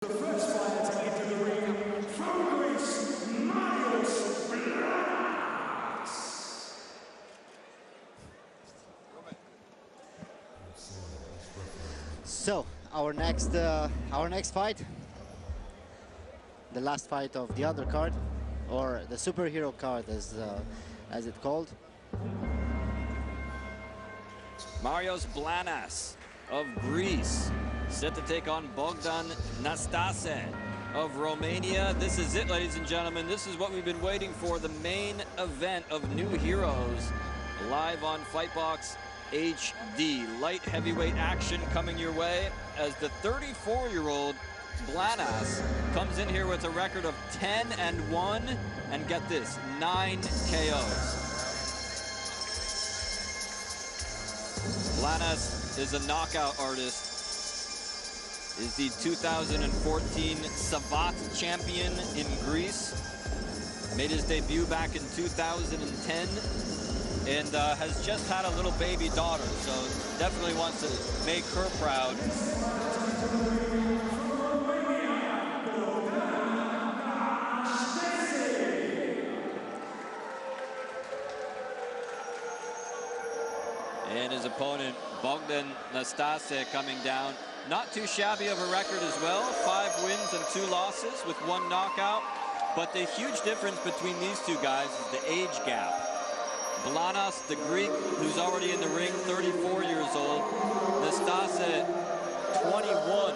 The first fighter to enter the ring from Greece, Blanas. So our next fight, the last fight of the other card, or the superhero card as it's called. Marios Blanas of Greece, set to take on Bogdan Nastase of Romania. This is it, ladies and gentlemen. This is what we've been waiting for, the main event of New Heroes, live on FightBox HD. Light heavyweight action coming your way as the 34-year-old Blanas comes in here with a record of 10-1, and get this, 9 KOs. Blanas is a knockout artist, is the 2014 Savat champion in Greece, made his debut back in 2010, and has just had a little baby daughter, so definitely wants to make her proud. And his opponent, Bogdan Nastase, coming down. Not too shabby of a record as well. 5 wins and 2 losses with 1 knockout. But the huge difference between these two guys is the age gap. Blanas, the Greek, who's already in the ring, 34 years old. Nastase, 21.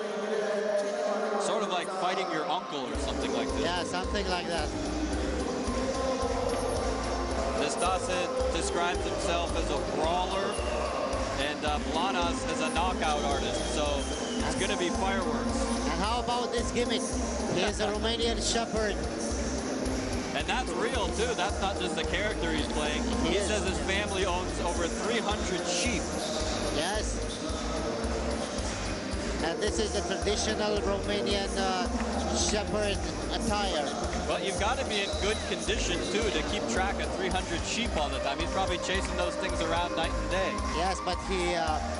Sort of like fighting your uncle or something like this. Yeah, something like that. Nastase describes himself as a brawler, and Blanas as a knockout artist, so it's going to be fireworks. And how about this gimmick? He is a Romanian shepherd. And that's real, too. That's not just a character he's playing. He says his family owns over 300 sheep. Yes. And this is a traditional Romanian shepherd attire. But you've got to be in good condition, too, to keep track of 300 sheep all the time. He's probably chasing those things around night and day. Yes, but he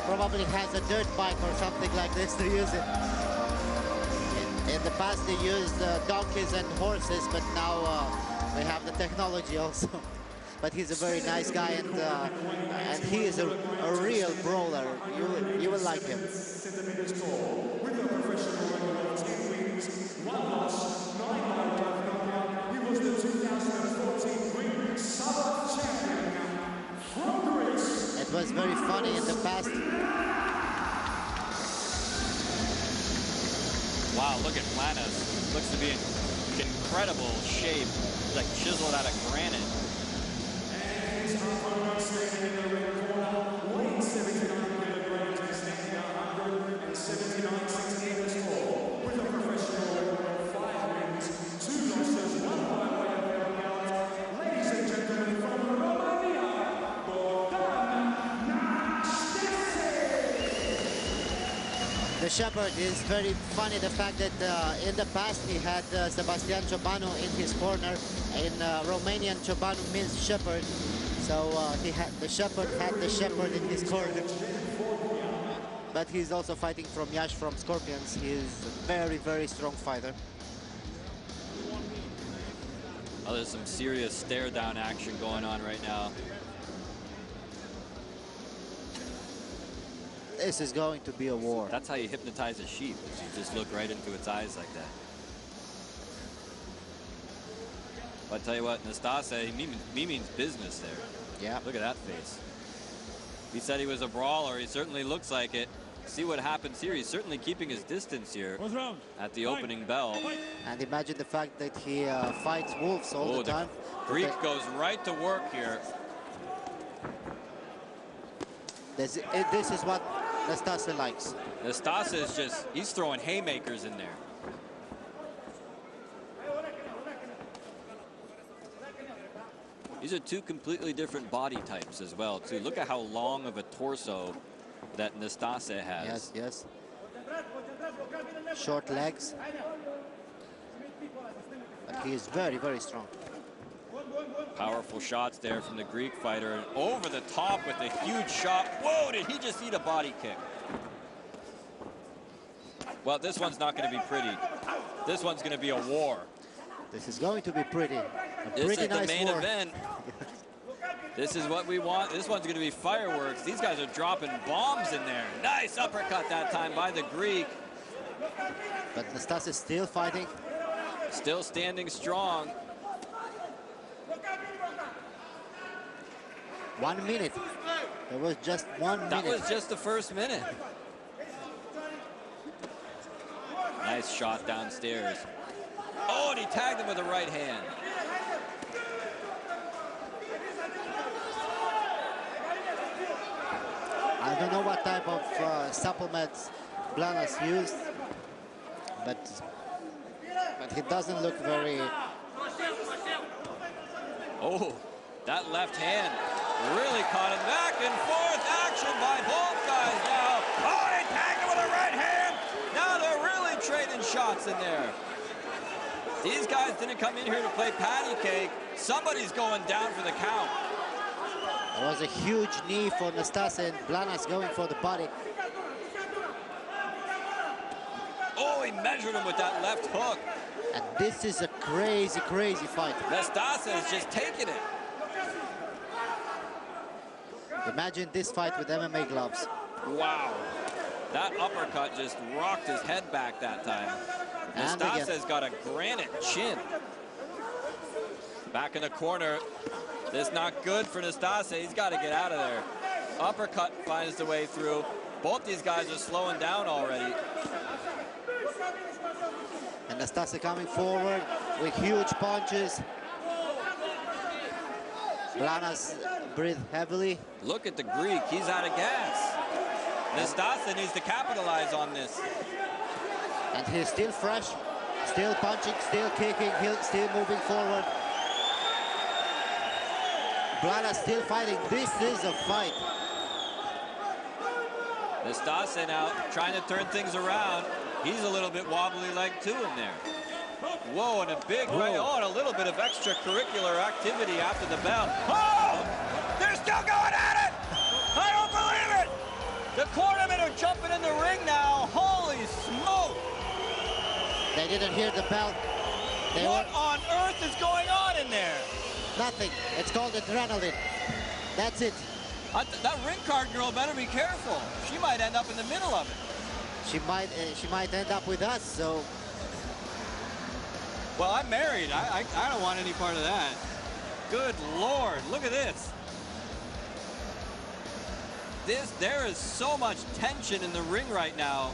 probably has a dirt bike or something like this to use it. In the past, they used donkeys and horses, but now we have the technology also. But he's a very nice guy, and he is a real brawler. You will like him. With a professional record of 10 wins, 1 loss, 9 knockout. He was the 2014 Greek Savat champion from Greece. It was very funny in the past. Wow, look at Blanas. Looks to be in incredible shape, like chiseled out of granite. And his opponent standing in the red corner, weighing 79 kilograms and standing 179 centimeters tall, with a professional record of 5 wins, 2 losses, 1 by way of knockout. Ladies and gentlemen, from Romania, Bogdan Nastase. The shepherd is very funny, the fact that in the past he had Sebastian Ciobanu in his corner. In Romanian, Ciobanu means shepherd. So the shepherd had the shepherd in his corner. But he's also fighting from Yash from Scorpions. He is a very, very strong fighter. Oh, there's some serious stare-down action going on right now. This is going to be a war. That's how you hypnotize a sheep, is you just look right into its eyes like that. But I tell you what, Nastase, he means business there. Yeah. Look at that face. He said he was a brawler. He certainly looks like it. See what happens here. He's certainly keeping his distance here at the opening bell. And imagine the fact that he fights wolves all the time. Greek goes right to work here. This is what Nastase likes. Nastase is just, he's throwing haymakers in there. These are 2 completely different body types as well, too. Look at how long of a torso that Nastase has. Yes, yes. Short legs. But he is very, very strong. Powerful shots there from the Greek fighter. And over the top with a huge shot. Whoa, did he just eat a body kick? Well, this one's not going to be pretty. This one's going to be a war. This is going to be pretty. This is Nice the main war. event. This is what we want. This one's going to be fireworks. These guys are dropping bombs in there. Nice uppercut that time by the Greek. But Nastase is still fighting. Still standing strong. 1 minute. There was just 1 minute. That was just the first minute. Nice shot downstairs. Oh, and he tagged him with the right hand. I don't know what type of supplements Blanas used, but he doesn't look very... Oh, that left hand really caught him. Back and forth action by both guys now. Oh, he tagged him with a right hand. Now they're really trading shots in there. These guys didn't come in here to play patty cake. Somebody's going down for the count. There was a huge knee for Nastase and Blanas going for the body. Oh, he measured him with that left hook. And this is a crazy, crazy fight. Nastase is just taking it. Imagine this fight with MMA gloves. Wow. That uppercut just rocked his head back that time. And Nastase's got a granite chin. Back in the corner. This not good for Nastase. He's got to get out of there. Uppercut finds the way through. Both these guys are slowing down already. And Nastase coming forward with huge punches. Blanas breathe heavily. Look at the Greek. He's out of gas. Nastase needs to capitalize on this. And he's still fresh, still punching, still kicking, still moving forward. Blanas still fighting. This is a fight. Nastase now trying to turn things around. He's a little bit wobbly leg too in there. Whoa, and a big right. Oh, and a little bit of extracurricular activity after the bell. Oh! They're still going at it! I don't believe it! The cornermen are jumping in the ring now. Holy smoke! They didn't hear the bell. What on earth is going on in there? Nothing. It's called adrenaline. That's it. That ring card girl better be careful. She might end up in the middle of it. She might end up with us, so... Well, I'm married. I don't want any part of that. Good Lord, look at this. There is so much tension in the ring right now.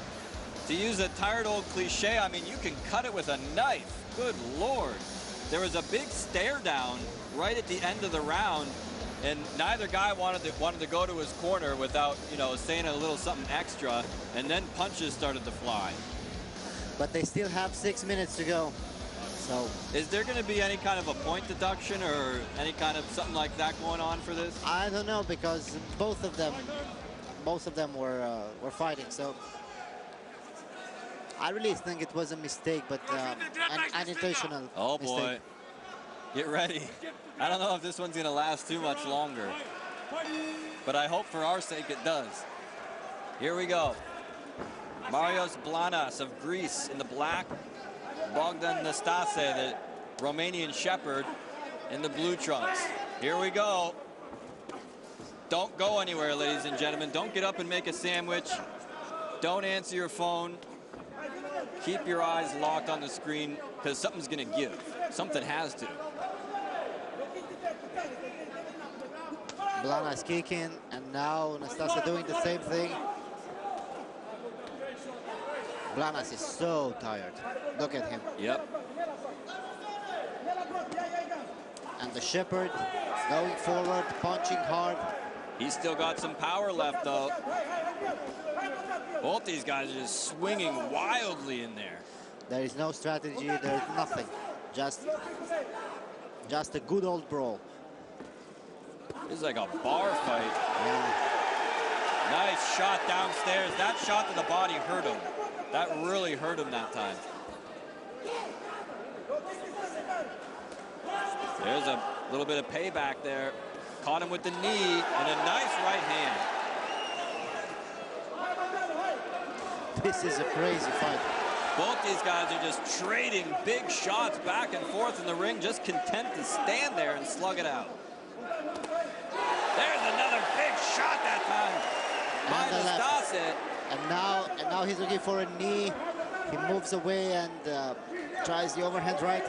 To use a tired old cliche, I mean, you can cut it with a knife. Good Lord. There was a big stare down right at the end of the round, and neither guy wanted to go to his corner without, you know, saying a little something extra, and then punches started to fly. But they still have 6 minutes to go. So, is there going to be any kind of a point deduction or any kind of something like that going on for this? I don't know, because both of them were fighting. So I really think it was a mistake, but an unintentional mistake. Oh boy, get ready. I don't know if this one's going to last too much longer, but I hope for our sake it does. Here we go. Marios Blanas of Greece in the black. Bogdan Nastase, the Romanian shepherd, in the blue trunks. Here we go. Don't go anywhere, ladies and gentlemen. Don't get up and make a sandwich. Don't answer your phone. Keep your eyes locked on the screen, because something's going to give. Something has to. Blanas kicking, and now Nastase doing the same thing. Blanas is so tired. Look at him. Yep. And the shepherd going forward, punching hard. He's still got some power left, though. Both these guys are just swinging wildly in there. There is no strategy. There's nothing. Just a good old brawl. This is like a bar fight. Yeah. Nice shot downstairs. That shot to the body hurt him. That really hurt him that time. There's a little bit of payback there. Caught him with the knee and a nice right hand. This is a crazy fight. Both these guys are just trading big shots back and forth in the ring, just content to stand there and slug it out. There's another big shot that time by Nastase. And now he's looking for a knee. He moves away and tries the overhand right.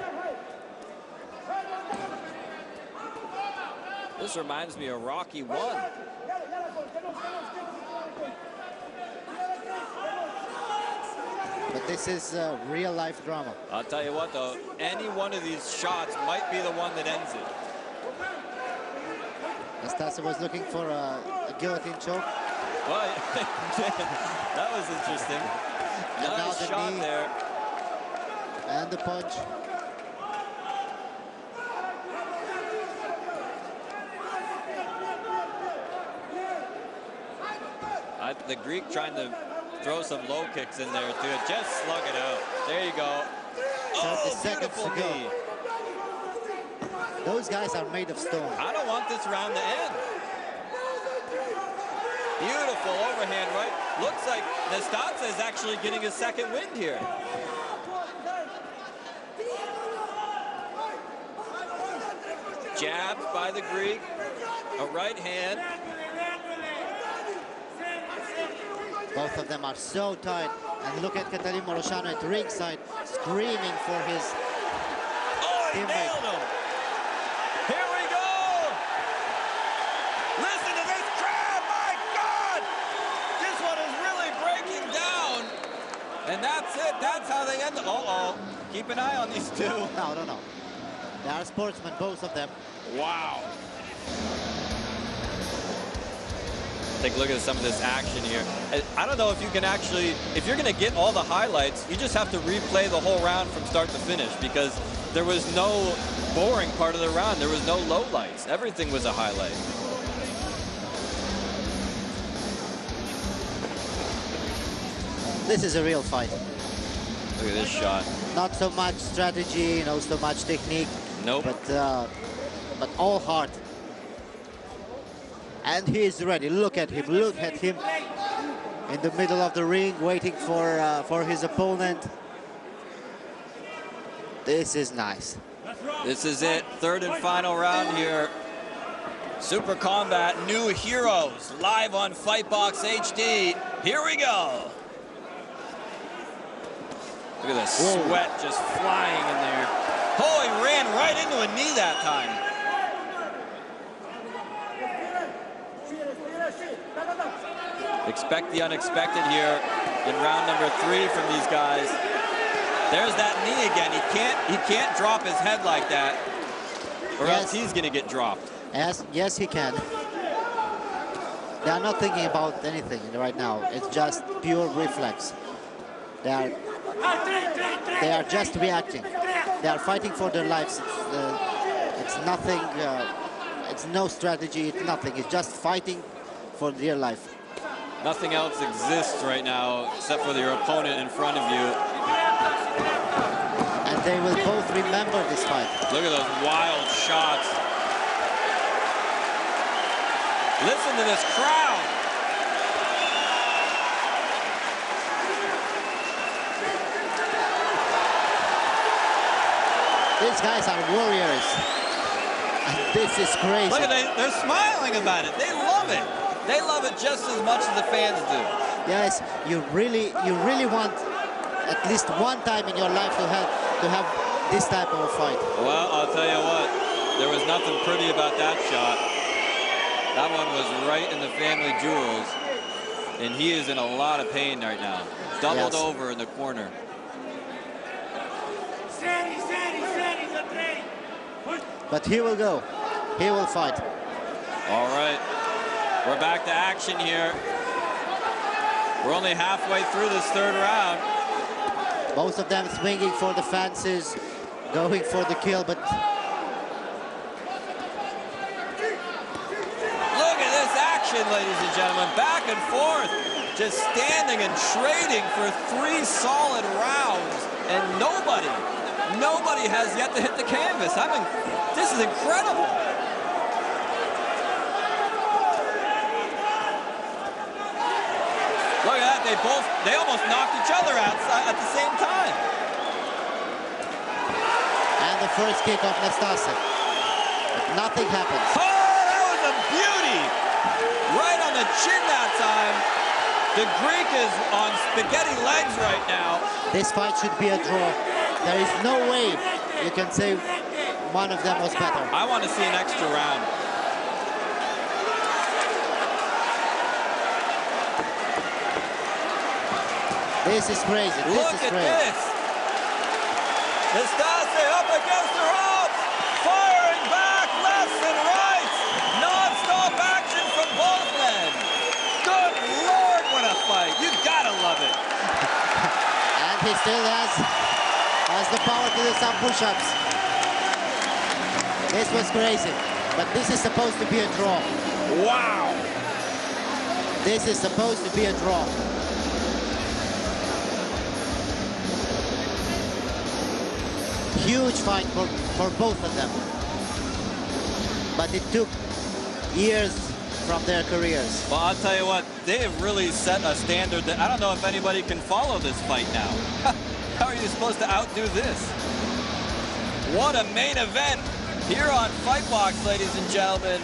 This reminds me of Rocky 1. But this is real life drama. I'll tell you what though, any one of these shots might be the one that ends it. Nastase was looking for a guillotine choke. Well, that was interesting. And now Nice the shot knee. there. And the punch. The Greek trying to throw some low kicks in there too. Just slug it out. There you go. 30 seconds beautiful to go. knee. Those guys are made of stone. I don't want this round to end. Beautiful overhand right. Looks like Nastase is actually getting a second wind here. Jabbed by the Greek. A right hand. Both of them are so tight. And look at Cătălin Moroșanu at ringside, screaming for his Oh, he teammate. nailed him. Here we go. Listen to this crowd. My God. This one is really breaking down. And that's it. That's how they end. Uh-oh. Keep an eye on these two. No. They are sportsmen, both of them. Wow. Take a look at some of this action here. I don't know if you can actually, if you're going to get all the highlights, you just have to replay the whole round from start to finish because there was no boring part of the round. There was no lowlights. Everything was a highlight. This is a real fight. Look at this shot. Not so much strategy, no so much technique. Nope. But all heart. And he is ready. Look at him. Look at him in the middle of the ring, waiting for his opponent. This is nice. This is it. Third and final round here. Superkombat New Heroes live on FightBox HD. Here we go. Look at the sweat just flying in there. Oh, he ran right into a knee that time. Expect the unexpected here in round number 3 from these guys. There's that knee again. He can't drop his head like that, or else he's gonna get dropped. Yes, he can. They are not thinking about anything right now. It's just pure reflex. They are just reacting. They are fighting for their lives. It's nothing. It's no strategy. It's nothing. It's just fighting for their life. Nothing else exists right now except for your opponent in front of you. And they will both remember this fight. Look at those wild shots. Listen to this crowd. These guys are warriors. And this is crazy. Look at they're smiling about it. They love it. They love it just as much as the fans do. Yes, you really want at least one time in your life to have this type of a fight. Well, I'll tell you what, there was nothing pretty about that shot. That one was right in the family jewels, and he is in a lot of pain right now. Doubled over in the corner. But he will go. He will fight. All right. We're back to action here. We're only halfway through this third round. Both of them swinging for the fences, going for the kill, but... Look at this action, ladies and gentlemen. Back and forth. Just standing and trading for 3 solid rounds. And nobody has yet to hit the canvas. I mean, this is incredible. Look at that, they almost knocked each other out at the same time. And the first kick of Nastase. But nothing happens. Oh, that was a beauty! Right on the chin that time. The Greek is on spaghetti legs right now. This fight should be a draw. There is no way you can say one of them was better. I want to see an extra round. This is crazy. Look at this. Nastase up against the ropes, firing back left and right. Non-stop action from both men. Good Lord, what a fight. You gotta love it. And he still has the power to do some push-ups. This was crazy, but this is supposed to be a draw. Wow. This is supposed to be a draw. Huge fight for both of them. But it took years from their careers. Well, I'll tell you what, they have really set a standard that I don't know if anybody can follow this fight now. How are you supposed to outdo this? What a main event here on FightBox, ladies and gentlemen.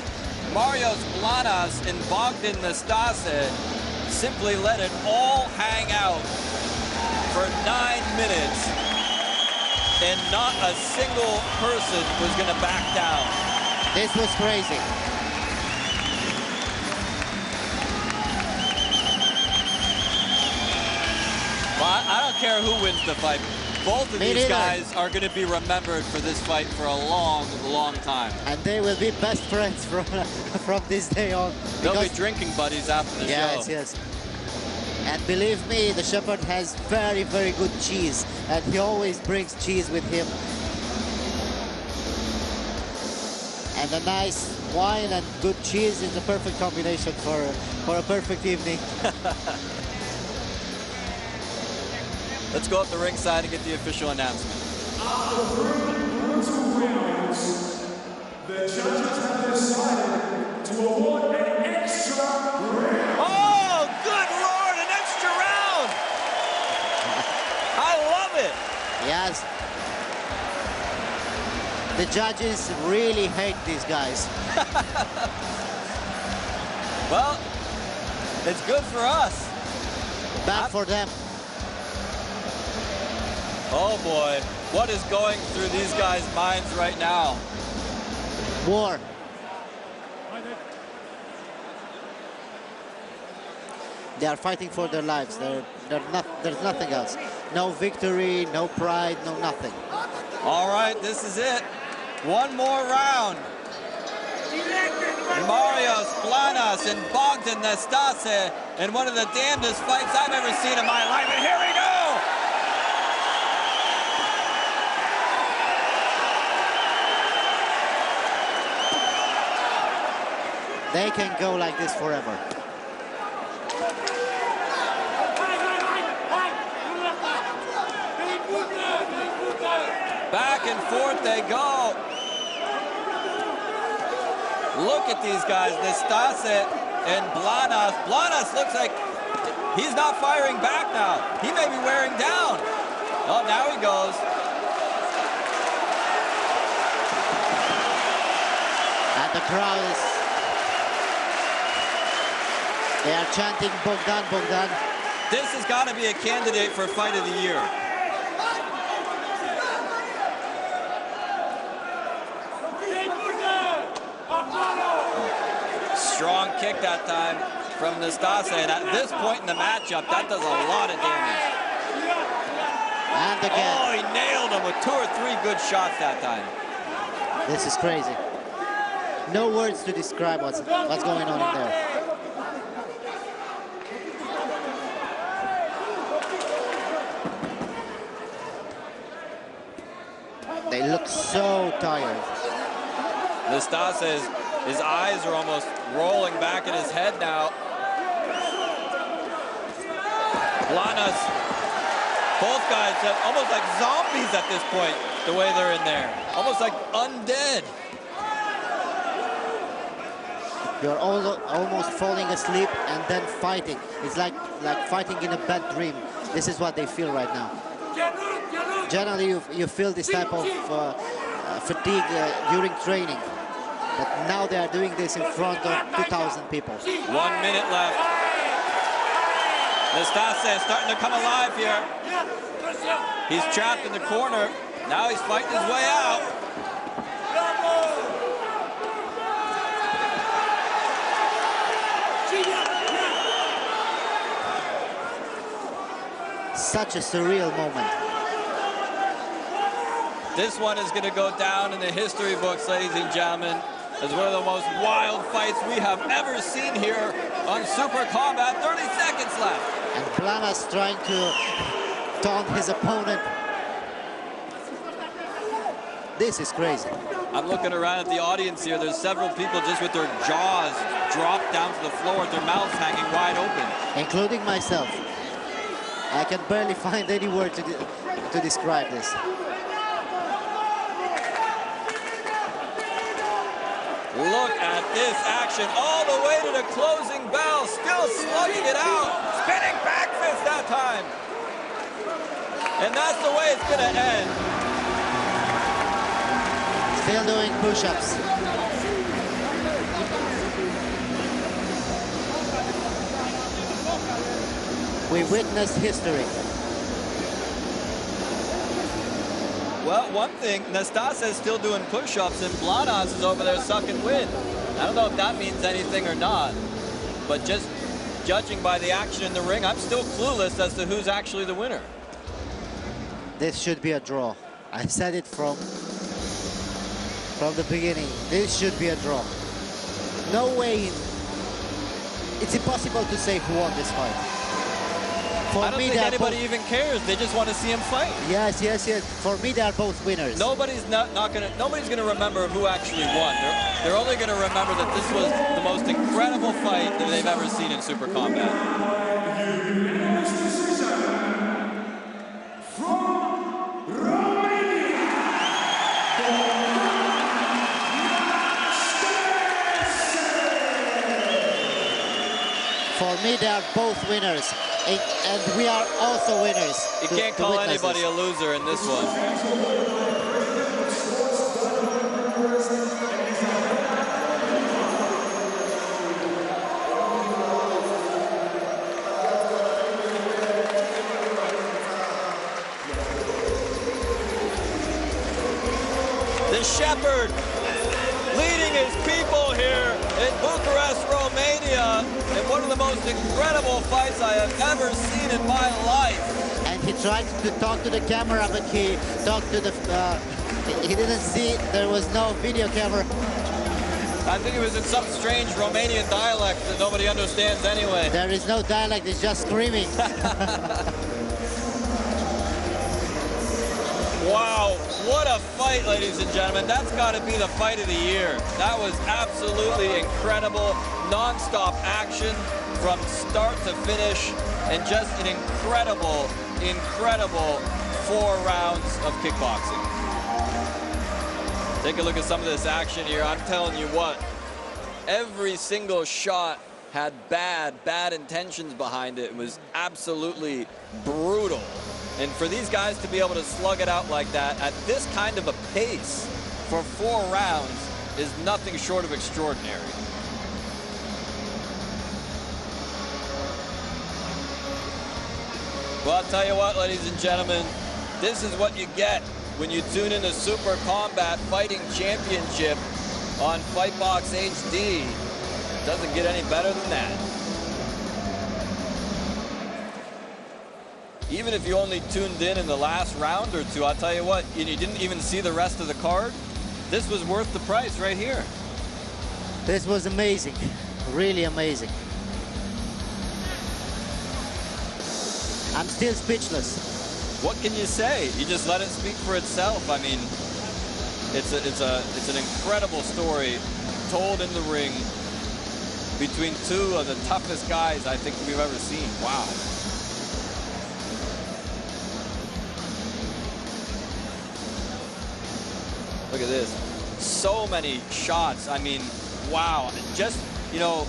Marios Blanas and Bogdan Nastase simply let it all hang out for 9 minutes. And not a single person was going to back down. This was crazy. Well, I don't care who wins the fight. Both of these guys are going to be remembered for this fight for a long, long time. And they will be best friends from this day on. They'll be drinking buddies after the show. Yes, yes. And believe me, the Shepherd has very, very good cheese. And he always brings cheese with him. And a nice wine and good cheese is the perfect combination for a perfect evening. Let's go up the ringside and get the official announcement. After 3 brutal rounds, the judges have decided to award an extra round. Oh, good Lord, an extra round! I love it! Yes. The judges really hate these guys. Well, it's good for us. Bad for them. Oh boy, what is going through these guys' minds right now? War. They are fighting for their lives. There's nothing else. No victory, no pride, no nothing. All right, this is it. One more round. Marios Blanas and Bogdan Nastase in one of the damnedest fights I've ever seen in my life. And here we go! They can go like this forever. Back and forth they go. Look at these guys, Nastase and Blanas. Blanas looks like he's not firing back now. He may be wearing down. Oh, now he goes. And the crowd is... They are chanting Bogdan, Bogdan. This has got to be a candidate for Fight of the Year. Strong kick that time from Nastase, and at this point in the matchup, that does a lot of damage. And again. Oh, he nailed him with 2 or 3 good shots that time. This is crazy. No words to describe what's going on in there. They look so tired. Nastase, his eyes are almost rolling back in his head now. Blanas, both guys are almost like zombies at this point, the way they're in there. Almost like undead. You're almost falling asleep and then fighting. It's like fighting in a bad dream. This is what they feel right now. Generally, you feel this type of fatigue during training. But now they are doing this in front of 2,000 people. 1 minute left. Nastase starting to come alive here. He's trapped in the corner. Now he's fighting his way out. Such a surreal moment. This one is going to go down in the history books, ladies and gentlemen, as one of the most wild fights we have ever seen here on Superkombat. 30 seconds left. And Blanas trying to taunt his opponent. This is crazy. I'm looking around at the audience here. There's several people just with their jaws dropped down to the floor, with their mouths hanging wide open. Including myself. I can barely find any word to describe this. Look at this action all the way to the closing bell. Still slugging it out. Spinning back fist that time. And that's the way it's going to end. Still doing push-ups. We witnessed history. Well, one thing, Nastase is still doing push-ups and Blanas is over there sucking wind. I don't know if that means anything or not, but just judging by the action in the ring, I'm still clueless as to who's actually the winner. This should be a draw. I said it from the beginning. This should be a draw. No way. It's impossible to say who won this fight. For I don't think anybody even cares. They just want to see him fight. Yes, yes, yes. For me, they are both winners. Nobody's gonna remember who actually won. They're only gonna remember that this was the most incredible fight that they've ever seen in Superkombat. For me, they are both winners. And we are also winners. You can't call anybody a loser in this one. The Shepherd leading his people here in Bucharest, Romania, in one of the most incredible fights I have ever seen in my life. And he tried to talk to the camera, but he talked to the... he didn't see, there was no video camera. I think it was in some strange Romanian dialect that nobody understands anyway. There is no dialect, it's just screaming. Wow, what a fight, ladies and gentlemen. That's got to be the fight of the year. That was absolutely incredible. Non-stop action from start to finish, and just an incredible, incredible 4 rounds of kickboxing. Take a look at some of this action here. I'm telling you what, every single shot had bad intentions behind it. It was absolutely brutal. And for these guys to be able to slug it out like that at this kind of a pace for 4 rounds is nothing short of extraordinary. Well, I'll tell you what, ladies and gentlemen, this is what you get when you tune in to Superkombat Fighting Championship on FightBox HD. Doesn't get any better than that. Even if you only tuned in the last round or two, I'll tell you what, and you didn't even see the rest of the card, this was worth the price right here. This was amazing, really amazing. I'm still speechless. What can you say? You just let it speak for itself. I mean, it's an incredible story told in the ring between 2 of the toughest guys I think we've ever seen. Wow. Look at this. So many shots. I mean, wow. Just you know,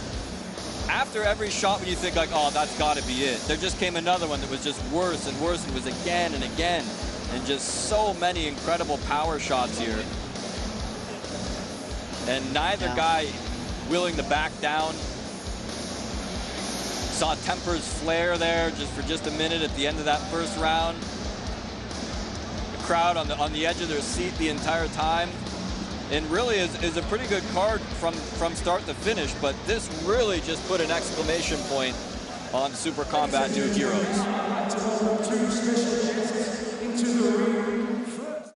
after every shot when you think like, oh, that's got to be it, there just came another one that was just worse and worse, and was again and again, and just so many incredible power shots here. And neither guy willing to back down. Saw tempers flare there just for just a minute at the end of that first round. The crowd on the edge of their seat the entire time. And really is a pretty good card from start to finish, but this really just put an exclamation point on Superkombat 2 Heroes. To welcome two special guests into the ring.